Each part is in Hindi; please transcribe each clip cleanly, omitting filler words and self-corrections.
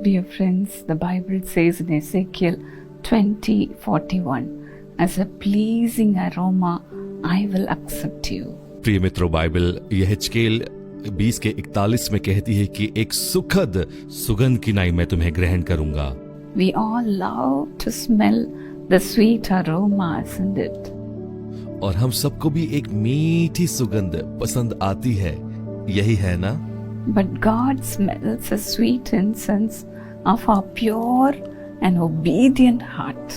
Dear friends, the Bible says in Ezekiel 20:41, as a pleasing aroma, I will accept you. प्रिय मित्रों, बाइबल यहेजकेल 20:41 में कहती है कि एक सुखद सुगंध की नाई मैं तुम्हें ग्रहण करूंगा। We all love to smell the sweet aroma, isn't it? और हम सबको भी एक मीठी सुगंध पसंद आती है, यही है ना? But God smells a sweet incense of our pure and obedient heart.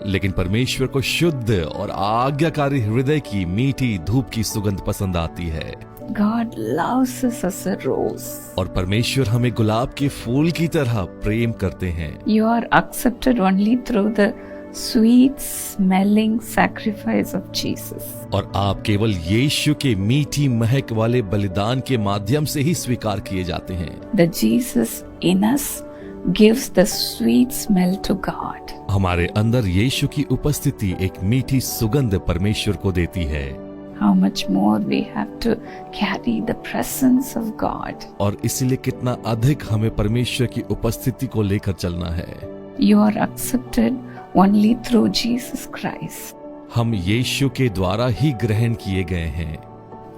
लेकिन परमेश्वर को शुद्ध और आज्ञाकारी हृदय की मीठी धूप की सुगंध पसंद आती है। God loves us as a rose. और परमेश्वर हमें गुलाब के फूल की तरह प्रेम करते हैं। You are accepted only through the sweet smelling sacrifice of Jesus. और आप केवल यीशु के मीठी महक वाले बलिदान के माध्यम से ही स्वीकार किए जाते हैं। The Jesus in us gives the sweet smell to God. हमारे अंदर यीशु की उपस्थिति एक मीठी सुगंध परमेश्वर को देती है। How much more we have to carry the presence of God. और इसलिए कितना अधिक हमें परमेश्वर की उपस्थिति को लेकर चलना है। You are accepted only through Jesus Christ. हम यीशु के द्वारा ही ग्रहण किए गए हैं।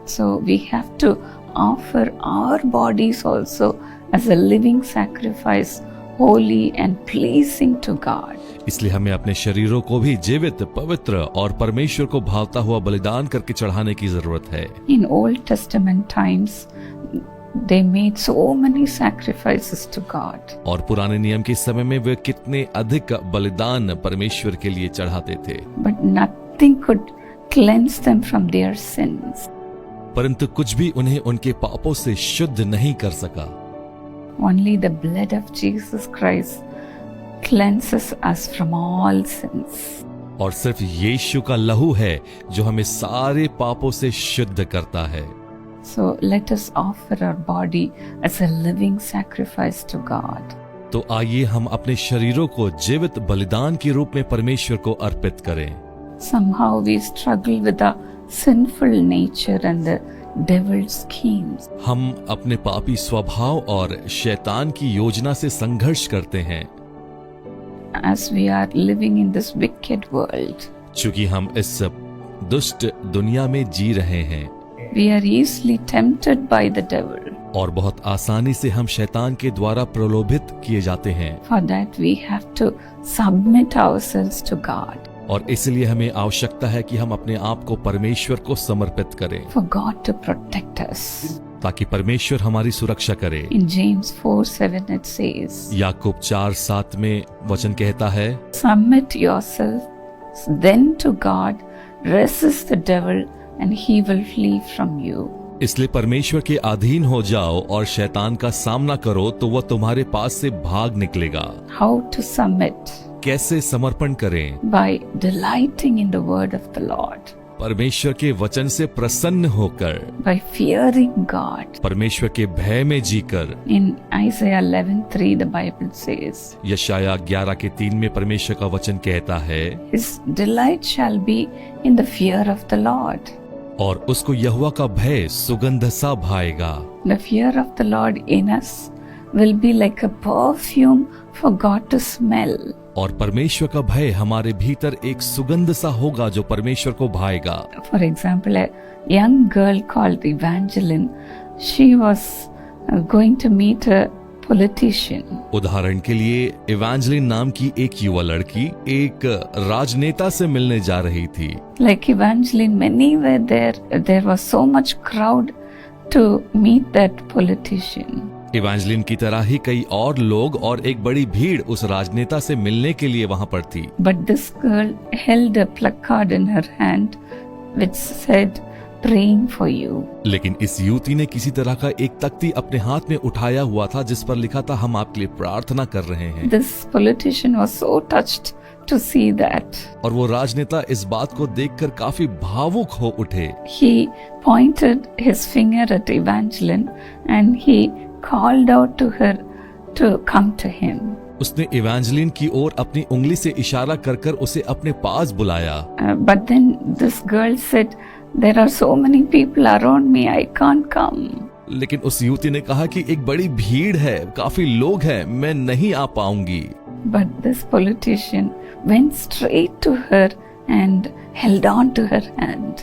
So we have to offer our bodies also as a living sacrifice, holy and pleasing to God. इसलिए हमें अपने शरीरों को भी जीवित, पवित्र और परमेश्वर को भावता हुआ बलिदान करके चढ़ाने की जरूरत है। In Old Testament times, they made so many sacrifices to God. और पुराने नियम के समय में वे कितने अधिक बलिदान परमेश्वर के लिए चढ़ाते थे। But nothing could cleanse them from their sins. परंतु कुछ भी उन्हें उनके पापों से शुद्ध नहीं कर सका। Only the blood of Jesus Christ cleanses us from all sins. और सिर्फ यीशु का लहू है जो हमें सारे पापों से शुद्ध करता है। So let us offer our body as a living sacrifice to God. तो आइए हम अपने शरीरों को जीवित बलिदान के रूप में परमेश्वर को अर्पित करें। Somehow we struggle with our sinful nature and the devil's schemes. हम अपने पापी स्वभाव और शैतान की योजना से संघर्ष करते हैं। As we are living in this wicked world, चूंकि हम इस दुष्ट दुनिया में जी रहे हैं, we are easily tempted by the devil. और बहुत आसानी से हम शैतान के द्वारा प्रलोभित किए जाते हैं। For that we have to submit ourselves to God. और इसलिए हमें आवश्यकता है कि हम अपने आप को परमेश्वर को समर्पित करें, For God to protect us. ताकि परमेश्वर हमारी सुरक्षा करे। In James 4:7 it says, याकूब 4:7 में वचन कहता है, Submit yourself then to God, resist the devil and he will flee from you. इसलिए परमेश्वर के अधीन हो जाओ और शैतान का सामना करो तो वह तुम्हारे पास से भाग निकलेगा। How to submit? कैसे समर्पण करें? By delighting in the word of the Lord. परमेश्वर के वचन से प्रसन्न होकर, By fearing God. परमेश्वर के भय में जीकर। In Isaiah 11:3 the Bible says, यशाया 11:3 में परमेश्वर का वचन कहता है, His delight shall be in the fear of the Lord. और उसको यहोवा का भय सुगंध सा भाएगा। The fear of the Lord in us will be like a perfume for God to smell. और परमेश्वर का भय हमारे भीतर एक सुगंध सा होगा जो परमेश्वर को भाएगा। For example, a young girl called Evangeline, she was going to meet a politician. उदाहरण के लिए इवेंजेलिन नाम की एक युवा लड़की एक राजनेता से मिलने जा रही थी। Like Evangeline, many were there. There was so much crowd to meet that politician. इवेंजेलिन की तरह ही कई और लोग और एक बड़ी भीड़ उस राजनेता से मिलने के लिए वहां पर थी। But this girl held a placard in her hand which said, praying for you. लेकिन इस युवती ने किसी तरह का एक तख्ती अपने हाथ में उठाया हुआ था जिस पर लिखा था, हम आपके लिए प्रार्थना कर रहे हैं। This politician was so touched to see that. और वो राजनेता इस बात को देखकर काफी भावुक हो उठे। He pointed his finger at Evangeline and he called out to her to come to him. उसने इवेंजेलिन की ओर अपनी उंगली से इशारा कर कर उसे अपने पास बुलाया। But then this girl said, there are so many people around me, I can't come. लेकिन उस युवती ने कहा कि एक बड़ी भीड़ है, काफी लोग हैं, मैं नहीं आ पाऊंगी। But this politician went straight to her and held on to her hand.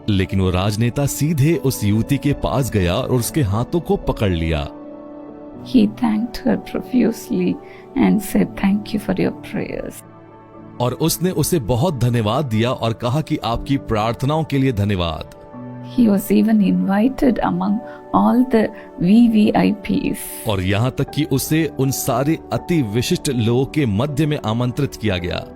लेकिन वो राजनेता सीधे उस युवती के पास गया और उसके हाथों को पकड़ लिया। He thanked her profusely and said, "Thank you for your prayers." और उसने उसे बहुत धन्यवाद दिया और कहा कि आपकी प्रार्थनाओं के लिए धन्यवाद। He was even invited among all the VVIPs. और यहाँ तक कि उसे उन सारे अति विशिष्ट लोगों के मध्य में आमंत्रित किया गया।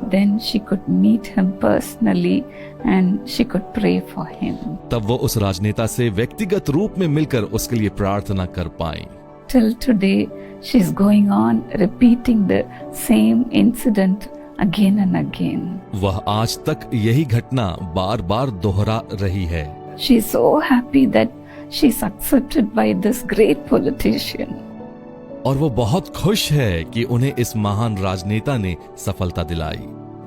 Then she could meet him personally and she could pray for him. तब वो उस राजनेता से व्यक्तिगत रूप में मिलकर उसके लिए प्रार्थना कर पाई। Till today, she's going on repeating the same incident again and again. वह आज तक यही घटना बार बार दोहरा रही है। She's so happy that she's accepted by this great politician. और वो बहुत खुश है कि उन्हें इस महान राजनेता ने सफलता दिलाई।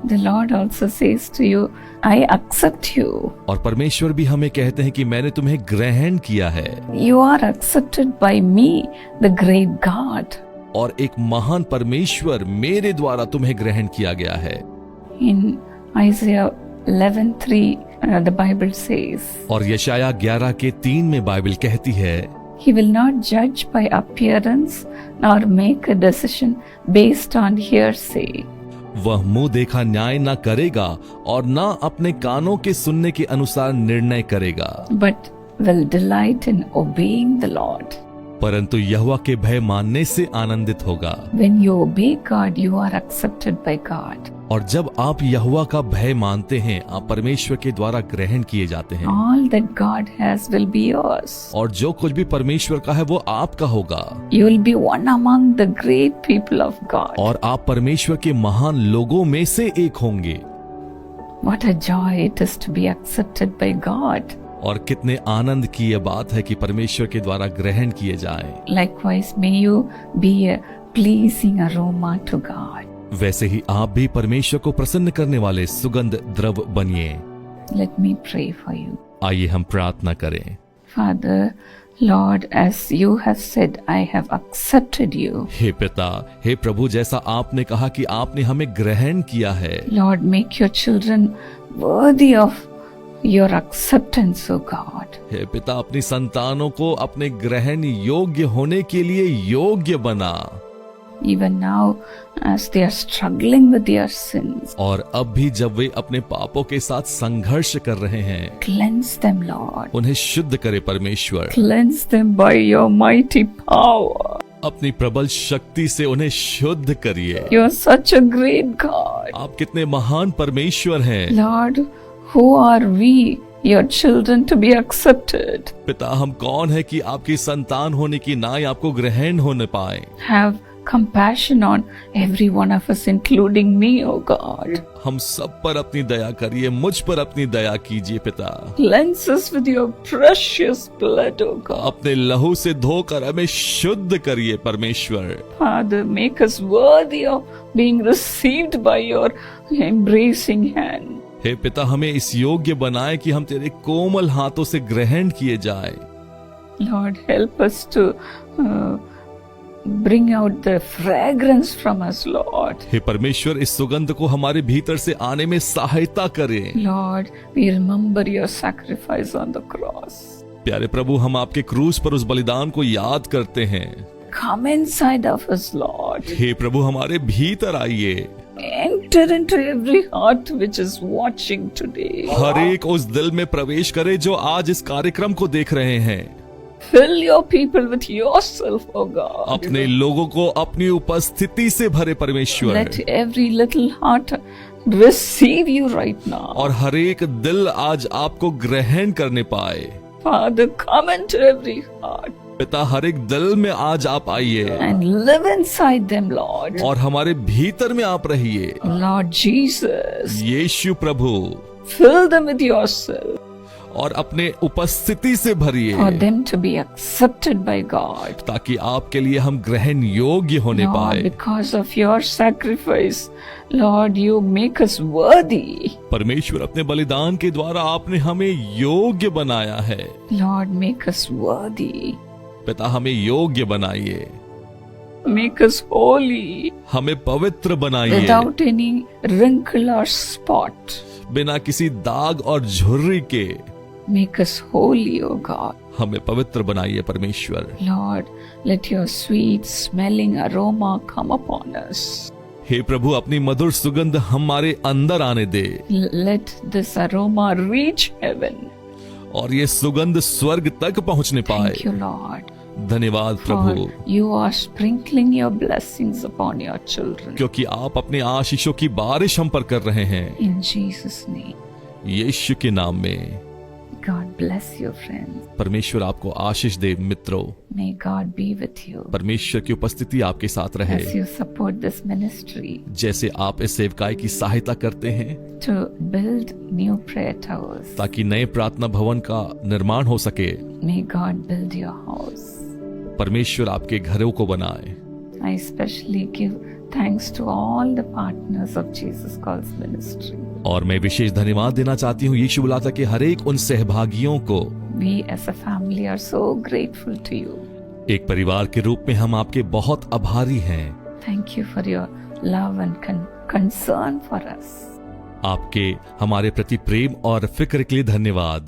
The Lord also says to you, "I accept you. और परमेश्वर भी हमें कहते हैं कि मैंने तुम्हें ग्रहण किया है। You are accepted by me, the great God." और एक महान परमेश्वर मेरे द्वारा तुम्हें ग्रहण किया गया है। In Isaiah 11:3, the Bible says, और यशाया 11:3 में बाइबल कहती है, "He will not judge by appearance nor make a decision based on hearsay." वह मुंह देखा न्याय न करेगा और न अपने कानों के सुनने के अनुसार निर्णय करेगा, but will delight in obeying the Lord. परंतु यहोवा के भय मानने से आनंदित होगा। When you obey God, you are accepted by God. और जब आप यहोवा का भय मानते हैं, आप परमेश्वर के द्वारा ग्रहण किए जाते हैं। All that God has will be yours. और जो कुछ भी परमेश्वर का है वो आपका होगा। You will be one among the great people of God. और आप परमेश्वर के महान लोगों में से एक होंगे। What a joy it is to be accepted by God. और कितने आनंद की यह बात है कि परमेश्वर के द्वारा ग्रहण किए जाएं। Likewise, may you be a pleasing aroma to God. वैसे ही आप भी परमेश्वर को प्रसन्न करने वाले सुगंध द्रव बनिए। Let me pray for you. आइए हम प्रार्थना करें। Father, Lord, as you have said, I have accepted you. हे पिता, हे प्रभु, जैसा आपने कहा कि आपने हमें ग्रहण किया है। Lord, make your children worthy of your acceptance, O God. हे पिता, अपनी संतानों को अपने ग्रहण योग्य होने के लिए योग्य बना। Even now, as they are struggling with their sins, और अब भी जब वे अपने पापों के साथ संघर्ष कर रहे हैं, cleanse them, Lord. उन्हें शुद्ध करे परमेश्वर। Cleanse them by your mighty power. अपनी प्रबल शक्ति से उन्हें शुद्ध करिए। You are such a great God. आप कितने महान परमेश्वर हैं। Lord, who are we, your children, to be accepted? पिता, हम कौन है कि आपकी संतान होने की नाई आपको ग्रहण होने पाए। Have compassion on every one of us, including me, O God. हम सब पर अपनी दया करिए, मुझ पर अपनी दया कीजिए पिता। Cleanse us with your precious blood, O God. अपने लहू से धोकर हमें शुद्ध करिए परमेश्वर। Father, make us worthy of being received by your embracing hand. हे पिता, हमें इस योग्य बनाए कि हम तेरे कोमल हाथों से ग्रहण किए जाए। Lord, help us to bring out the fragrance from us, Lord. हे परमेश्वर, इस सुगंध को हमारे भीतर से आने में सहायता करें। Lord, we remember your sacrifice on the cross. प्यारे प्रभु, हम आपके क्रूस पर उस बलिदान को याद करते हैं। Come inside of us, Lord. हे प्रभु, हमारे भीतर आइए। Enter into every heart which is watching today. हर एक उस दिल में प्रवेश करे जो आज इस कार्यक्रम को देख रहे हैं। Fill your people with yourself, O God. अपने लोगों को अपनी उपस्थिति से भरे परमेश्वर। Let every little heart receive you right now. और हर एक दिल आज आपको ग्रहण करने पाए। Father, come into every heart पिता, हर एक दिल में आज आप आइए and live inside them, Lord. और हमारे भीतर में आप रहिए। Lord Jesus, Yeshu Prabhu, fill them with yourself. और अपने उपस्थिति से भरिए, for them to be accepted by God. ताकि आपके लिए हम ग्रहण योग्य होने Lord, पाए। because of your sacrifice, Lord, you make us worthy. परमेश्वर, अपने बलिदान के द्वारा आपने हमें योग्य बनाया है। Lord, make us worthy. पिता, हमें योग्य बनाइए, Make us holy हमें पवित्र बनाइए, without any wrinkle or spot. बिना किसी दाग और झुर्री के। Make us holy, O God. हमें पवित्र बनाइए परमेश्वर। Lord, let your sweet smelling aroma come upon us. हे प्रभु, अपनी मधुर सुगंध हमारे अंदर आने दे, Let this aroma reach heaven. और ये सुगंध स्वर्ग तक पहुंचने पाए। Thank you, Lord. धन्यवाद प्रभु, For you are sprinkling your blessings upon your children. क्योंकि आप अपने आशीषों की बारिश हम पर कर रहे हैं। In Jesus' name. यीशु के नाम में। God bless you, friends. परमेश्वर आपको आशीष दे मित्रों। May God be with you परमेश्वर की उपस्थिति आपके साथ रहे, as you support this ministry जैसे आप इस सेवकाई की सहायता करते हैं, to build new prayer towers. ताकि नए प्रार्थना भवन का निर्माण हो सके। May God build your house. परमेश्वर आपके घरों को बनाए। I especially give thanks to all the partners of Jesus Calls Ministry. और मैं विशेष धन्यवाद देना चाहती हूँ यीशु बुलाता के हर एक उन सहभागियों को। We as a family are so grateful to you. एक परिवार के रूप में हम आपके बहुत आभारी हैं। Thank you for your love and concern for us. आपके हमारे प्रति प्रेम और फिक्र के लिए धन्यवाद।